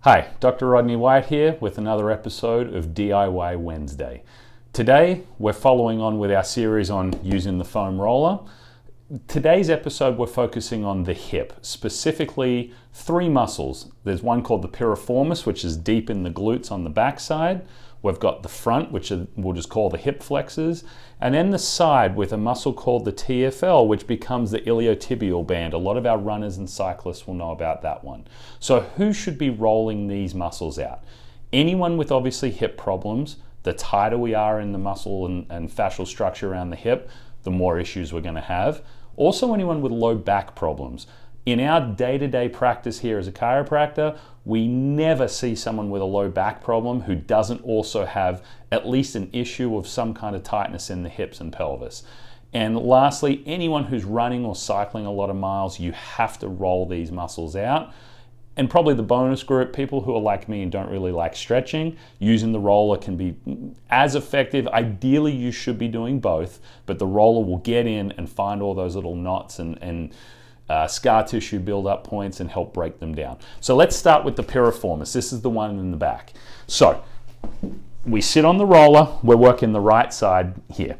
Hi, Dr. Rodney White here with another episode of DIY Wednesday. Today, we're following on with our series on using the foam roller. Today's episode, we're focusing on the hip, specifically three muscles. There's one called the Piriformis, which is deep in the glutes on the back side. We've got the front, which we'll just call the hip flexors, and then the side with a muscle called the TFL, which becomes the iliotibial band. A lot of our runners and cyclists will know about that one. So who should be rolling these muscles out? Anyone with obviously hip problems. The tighter we are in the muscle and fascial structure around the hip, the more issues we're going to have. Also anyone with low back problems. In our day-to-day practice here as a chiropractor, we never see someone with a low back problem who doesn't also have at least an issue of some kind of tightness in the hips and pelvis. And lastly, anyone who's running or cycling a lot of miles, you have to roll these muscles out. And probably the bonus group, people who are like me and don't really like stretching, using the roller can be as effective. Ideally, you should be doing both, but the roller will get in and find all those little knots and scar tissue build-up points and help break them down. So let's start with the piriformis. This is the one in the back. So we sit on the roller, we're working the right side here.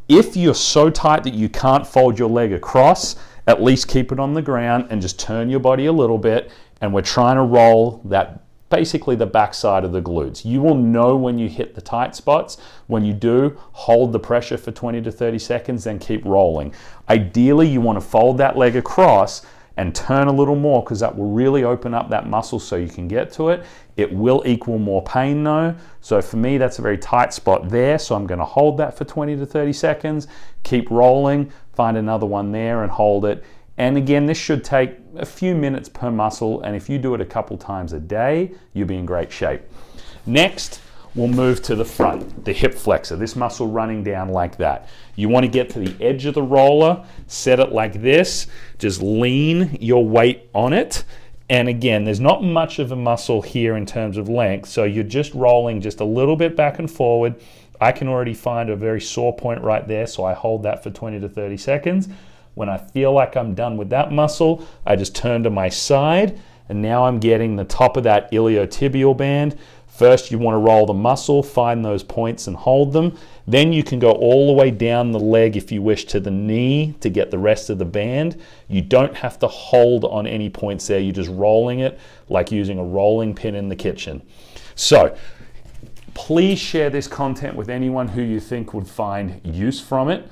If you're so tight that you can't fold your leg across, at least keep it on the ground and just turn your body a little bit, and we're trying to roll that, basically the back side of the glutes. You will know when you hit the tight spots. When you do, hold the pressure for 20 to 30 seconds, then keep rolling. Ideally, you want to fold that leg across and turn a little more because that will really open up that muscle so you can get to it. It will equal more pain though. So for me, that's a very tight spot there. So I'm going to hold that for 20 to 30 seconds, keep rolling, find another one there and hold it. And again, this should take a few minutes per muscle, and if you do it a couple times a day, you'll be in great shape. Next, we'll move to the front, the hip flexor, this muscle running down like that. You want to get to the edge of the roller, set it like this, just lean your weight on it. And again, there's not much of a muscle here in terms of length, so you're just rolling just a little bit back and forward. I can already find a very sore point right there, so I hold that for 20 to 30 seconds. When I feel like I'm done with that muscle, I just turn to my side, and now I'm getting the top of that iliotibial band. First, you want to roll the muscle, find those points and hold them. Then you can go all the way down the leg if you wish to the knee to get the rest of the band. You don't have to hold on any points there. You're just rolling it like using a rolling pin in the kitchen. So, please share this content with anyone who you think would find use from it.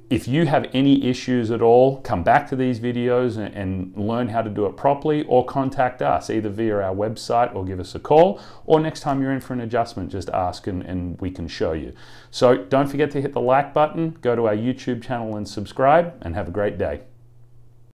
If you have any issues at all, come back to these videos and learn how to do it properly, or contact us either via our website or give us a call, or next time you're in for an adjustment, just ask and we can show you. So don't forget to hit the like button, go to our YouTube channel and subscribe, and have a great day.